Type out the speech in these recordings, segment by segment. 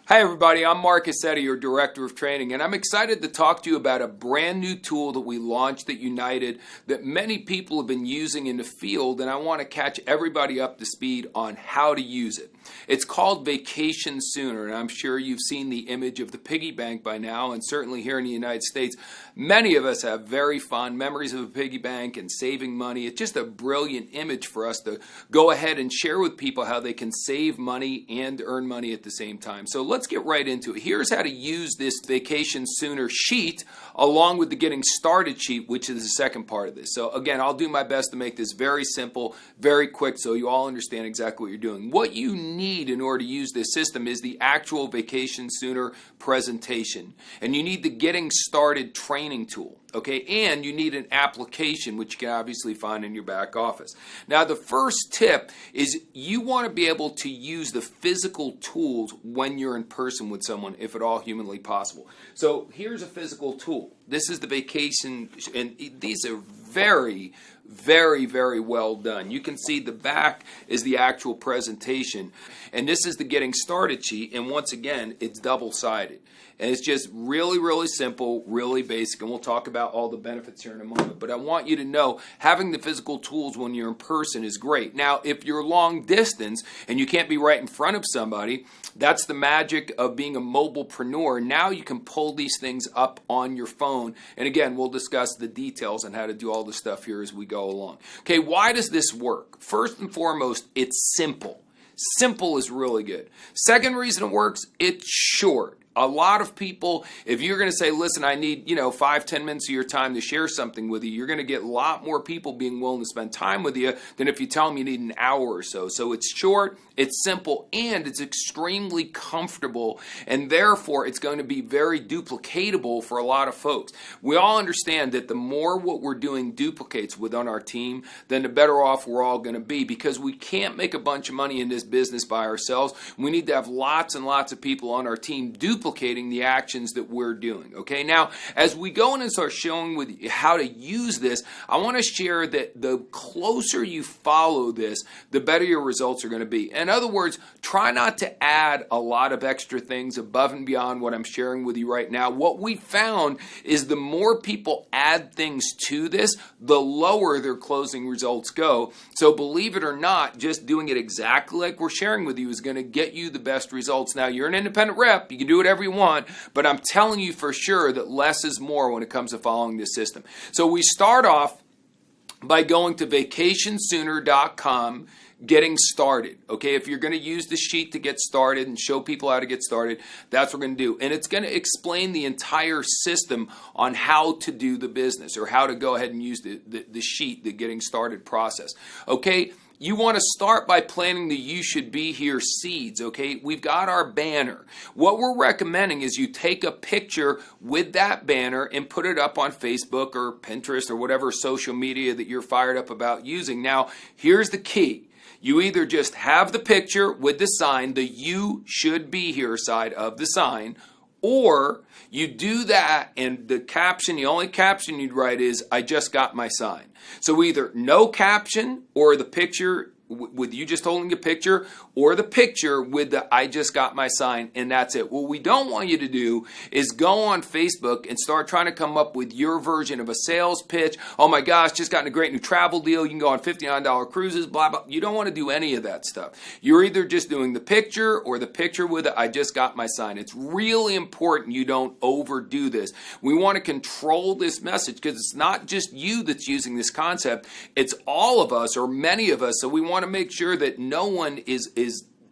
Hi everybody, I'm Mark Cassetti, your Director of Training, and I'm excited to talk to you about a brand new tool that we launched at United that many people have been using in the field, and I want to catch everybody up to speed on how to use it. It's called Vacation Sooner, and I'm sure you've seen the image of the piggy bank by now, and certainly here in the United States, many of us have very fond memories of a piggy bank and saving money. It's just a brilliant image for us to go ahead and share with people how they can save money and earn money at the same time. So let's get right into it. Here's how to use this Vacation Sooner sheet along with the Getting Started sheet, which is the second part of this. So again, I'll do my best to make this very simple, very quick, so you all understand exactly what you're doing. What you need in order to use this system is the actual Vacation Sooner presentation. And you need the Getting Started training tool. Okay, and you need an application, which you can obviously find in your back office. Now, the first tip is you want to be able to use the physical tools when you're in person with someone, if at all humanly possible. So here's a physical tool. This is the vacation, and these are very, very well done. You can see the back is the actual presentation, and this is the Getting Started sheet, and once again, it's double-sided. And it's just really simple, really basic, and we'll talk about all the benefits here in a moment. But I want you to know having the physical tools when you're in person is great. Now, if you're long distance and you can't be right in front of somebody, that's the magic of being a mobilepreneur. Now you can pull these things up on your phone. And again, we'll discuss the details on how to do all this stuff here as we go along. Okay, why does this work? First and foremost, it's simple. Simple is really good. Second reason it works, it's short. A lot of people, if you're going to say, listen, I need, 5-10 minutes of your time to share something with you, you're going to get a lot more people being willing to spend time with you than if you tell them you need an hour or so. So it's short, it's simple, and it's extremely comfortable, and therefore it's going to be very duplicatable for a lot of folks. We all understand that the more what we're doing duplicates within our team, then the better off we're all going to be, because we can't make a bunch of money in this business by ourselves. We need to have lots and lots of people on our team duplicating the actions that we're doing. Okay, now as we go in and start showing with you how to use this, I want to share that the closer you follow this, the better your results are going to be. In other words, try not to add a lot of extra things above and beyond what I'm sharing with you right now. What we found is the more people add things to this, the lower their closing results go. So believe it or not, just doing it exactly like we're sharing with you is going to get you the best results. Now, you're an independent rep, you can do whatever you want, but I'm telling you for sure that less is more when it comes to following this system. So we start off by going to vacationsooner.com, getting started. Okay, if you're going to use the sheet to get started and show people how to get started, that's what we're going to do. And it's going to explain the entire system on how to do the business, or how to go ahead and use the sheet, the getting started process. Okay, you want to start by planting the You Should Be Here seeds, okay? We've got our banner. What we're recommending is you take a picture with that banner and put it up on Facebook or Pinterest or whatever social media that you're fired up about using. Now, here's the key. You either just have the picture with the sign, the You Should Be Here side of the sign, or you do that and the caption, the only caption you'd write is, I just got my sign. So either no caption, or the picture with you just holding a picture, or the picture with the I just got my sign, and that's it. What we don't want you to do is go on Facebook and start trying to come up with your version of a sales pitch. Oh my gosh, just gotten a great new travel deal. You can go on $59 cruises, blah, blah. You don't want to do any of that stuff. You're either just doing the picture or the picture with the I just got my sign. It's really important you don't overdo this. We want to control this message, because it's not just you that's using this concept. It's all of us, or many of us. So we want to make sure that no one is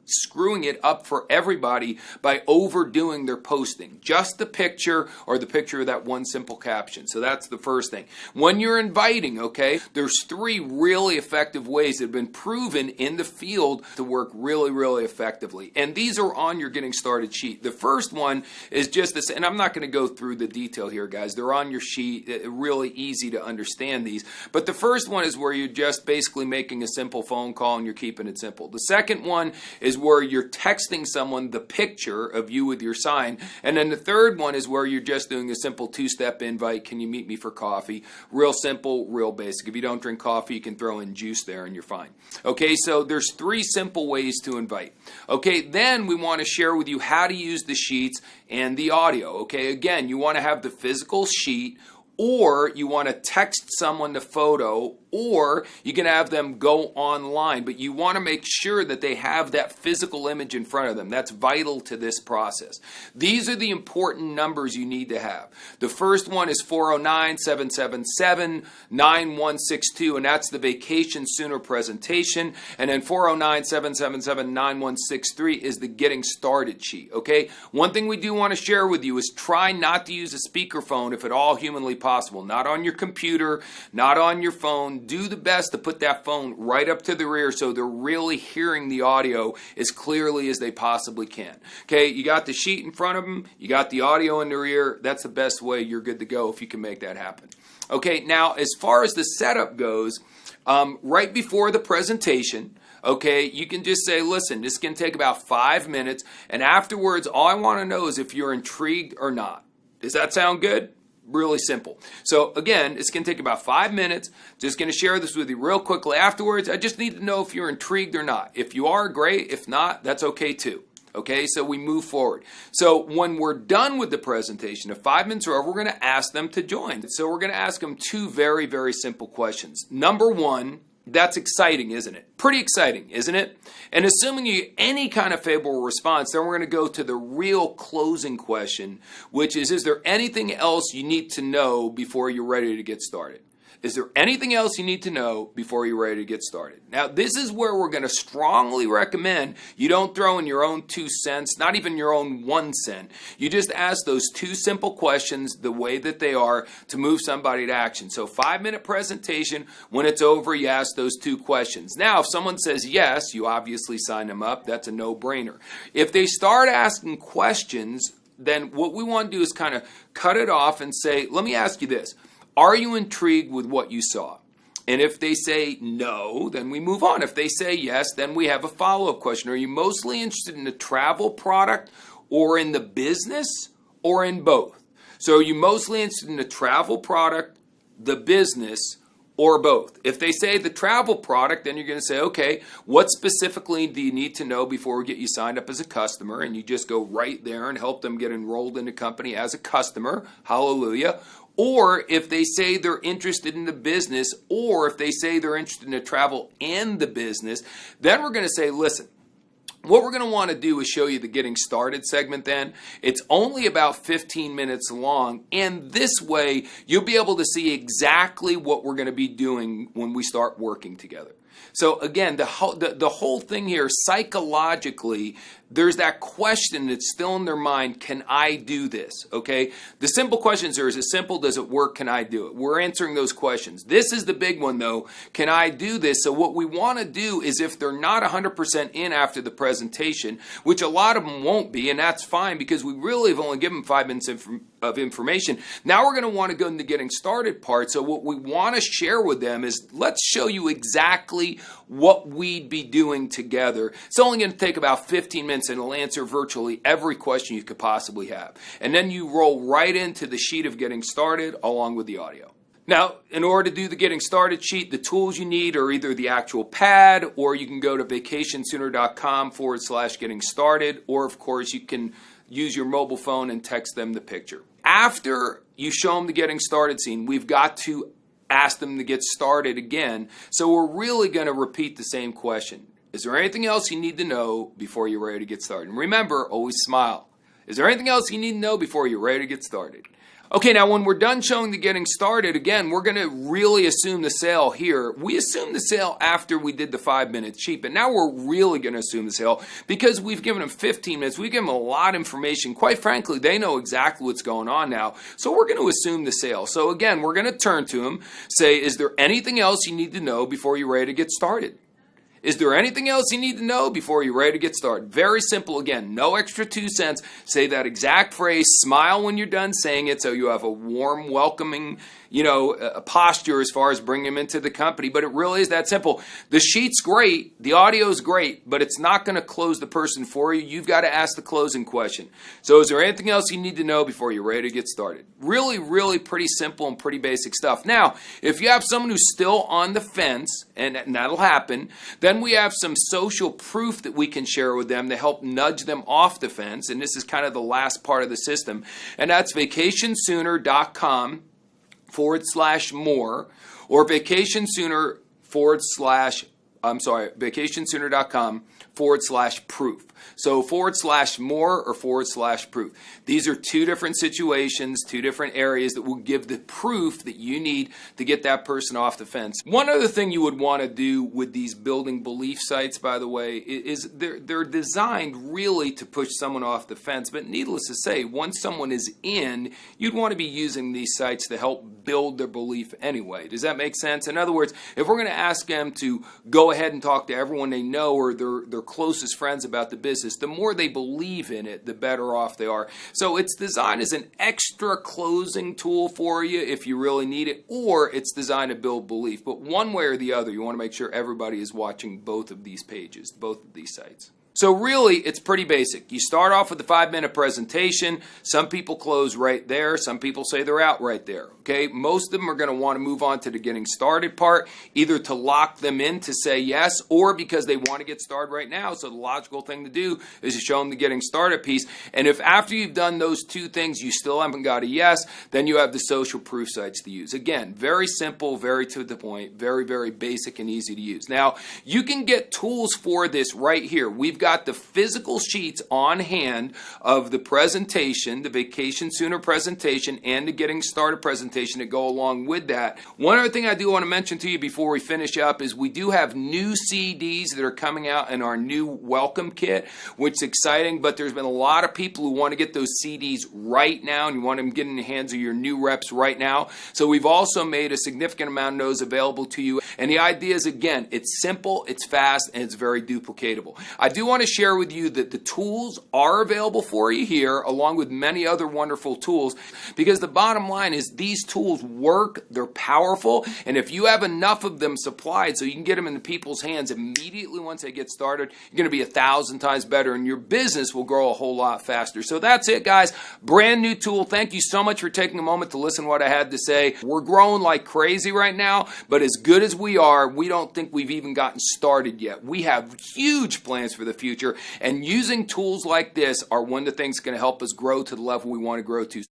screwing it up for everybody by overdoing their posting. Just the picture, or the picture of that one simple caption. So that's the first thing. When you're inviting, okay, there's 3 really effective ways that have been proven in the field to work really effectively. And these are on your Getting Started sheet. The first one is just this, and I'm not going to go through the detail here, guys. They're on your sheet. Really easy to understand these. But the first one is where you're just basically making a simple phone call and you're keeping it simple. The second one is where you're texting someone the picture of you with your sign. And then the third one is where you're just doing a simple two-step invite. Can you meet me for coffee? Real simple, real basic. If you don't drink coffee, you can throw in juice there and you're fine. Okay, so there's 3 simple ways to invite. Okay, then we want to share with you how to use the sheets and the audio. Okay, again, you want to have the physical sheet, or you want to text someone the photo, or you can have them go online, but you want to make sure that they have that physical image in front of them. That's vital to this process. These are the important numbers you need to have. The first one is 409-777-9162, and that's the Vacation Sooner presentation. And then 409-777-9163 is the Getting Started sheet, okay? One thing we do want to share with you is try not to use a speakerphone if at all humanly possible. Not on your computer, not on your phone. Do the best to put that phone right up to the rear so they're really hearing the audio as clearly as they possibly can. Okay, you got the sheet in front of them, you got the audio in their ear. That's the best way. You're good to go if you can make that happen. Okay, now as far as the setup goes, right before the presentation, okay, you can just say, listen, this can take about 5 minutes, and afterwards, all I want to know is if you're intrigued or not. Does that sound good? Really simple. So again, it's going to take about 5 minutes. Just going to share this with you real quickly afterwards. I just need to know if you're intrigued or not. If you are, great. If not, that's okay too. Okay, so we move forward. So when we're done with the presentation, if 5 minutes are over, we're going to ask them to join. So we're going to ask them 2 very, very simple questions. Number 1, that's exciting, isn't it? Pretty exciting, isn't it? And assuming you get any kind of favorable response, then we're going to go to the real closing question, which is there anything else you need to know before you're ready to get started? Is there anything else you need to know before you're ready to get started? Now, this is where we're going to strongly recommend you don't throw in your own 2 cents, not even your own 1 cent. You just ask those 2 simple questions the way that they are to move somebody to action. So 5-minute presentation, when it's over, you ask those 2 questions. Now, if someone says yes, you obviously sign them up. That's a no-brainer. If they start asking questions, then what we want to do is kind of cut it off and say, let me ask you this. Are you intrigued with what you saw? And if they say no, then we move on. If they say yes, then we have a follow-up question. Are you mostly interested in the travel product or in the business or in both? So are you mostly interested in the travel product, the business, or both? If they say the travel product, then you're going to say, okay, what specifically do you need to know before we get you signed up as a customer? And you just go right there and help them get enrolled in the company as a customer. Hallelujah. Or if they say they're interested in the business, or if they say they're interested in the travel and the business, then we're going to say, listen, what we're going to want to do is show you the Getting Started segment then. It's only about 15 minutes long, and this way you'll be able to see exactly what we're going to be doing when we start working together. So again, the whole thing here, psychologically, there's that question that's still in their mind, can I do this? Okay? The simple questions are, is it simple? Does it work? Can I do it? We're answering those questions. This is the big one though, can I do this? So what we want to do is if they're not 100% in after the presentation, which a lot of them won't be, and that's fine because we really have only given 5 minutes of information. Now we're going to want to go into the Getting Started part. So what we want to share with them is let's show you exactly what we'd be doing together. It's only going to take about 15 minutes and it'll answer virtually every question you could possibly have. And then you roll right into the sheet of Getting Started along with the audio. Now, in order to do the Getting Started sheet, the tools you need are either the actual pad, or you can go to vacationsooner.com/getting started, or of course you can use your mobile phone and text them the picture. After you show them the Getting Started scene, we've got to ask them to get started again. So we're really going to repeat the same question. Is there anything else you need to know before you're ready to get started? And remember, always smile. Is there anything else you need to know before you're ready to get started? Okay, now when we're done showing the Getting Started, again, we're going to really assume the sale here. We assumed the sale after we did the 5-minute sheet, but now we're really going to assume the sale because we've given them 15 minutes. We've given them a lot of information. Quite frankly, they know exactly what's going on now, so we're going to assume the sale. So again, we're going to turn to them, say, is there anything else you need to know before you're ready to get started? Is there anything else you need to know before you're ready to get started? Very simple. Again, no extra 2 cents. Say that exact phrase. Smile when you're done saying it so you have a warm, welcoming, posture as far as bringing them into the company, but it really is that simple. The sheet's great, the audio's great, but it's not going to close the person for you. You've got to ask the closing question. So is there anything else you need to know before you're ready to get started? Really, really pretty simple and pretty basic stuff. Now, if you have someone who's still on the fence, and that'll happen, then we have some social proof that we can share with them to help nudge them off the fence, and this is kind of the last part of the system, and that's vacationsooner.com/more or vacationsooner.com/proof. So /more or /proof. These are two different situations, two different areas that will give the proof that you need to get that person off the fence. One other thing you would want to do with these building belief sites, by the way, is they're designed really to push someone off the fence. But needless to say, once someone is in, you'd want to be using these sites to help build their belief anyway. Does that make sense? In other words, if we're going to ask them to go ahead and talk to everyone they know or their closest friends about the business, the more they believe in it, the better off they are. So it's designed as an extra closing tool for you if you really need it, or it's designed to build belief. But one way or the other, you want to make sure everybody is watching both of these pages, both of these sites. So really, it's pretty basic. You start off with the 5-minute presentation. Some people close right there. Some people say they're out right there. Okay, most of them are going to want to move on to the getting started part, either to lock them in to say yes, or because they want to get started right now. So the logical thing to do is to show them the getting started piece. And if after you've done those two things, you still haven't got a yes, then you have the social proof sites to use. Again, very simple, very to the point, very, very basic and easy to use. Now, you can get tools for this right here. We've got the physical sheets on hand of the presentation, the Vacation Sooner presentation, and the Getting Started presentation to go along with that. One other thing I do want to mention to you before we finish up is we do have new CDs that are coming out in our new welcome kit, which is exciting, but there's been a lot of people who want to get those CDs right now, and you want them to get in the hands of your new reps right now. So we've also made a significant amount of those available to you, and the idea is, again, it's simple, it's fast, and it's very duplicatable. I do want to share with you that the tools are available for you here, along with many other wonderful tools, because the bottom line is these tools work, they're powerful, and if you have enough of them supplied so you can get them into people's hands immediately once they get started, you're going to be 1,000 times better, and your business will grow a whole lot faster. So that's it, guys. Brand new tool. Thank you so much for taking a moment to listen to what I had to say. We're growing like crazy right now, but as good as we are, we don't think we've even gotten started yet. We have huge plans for the future, and using tools like this are one of the things that's going to help us grow to the level we want to grow to.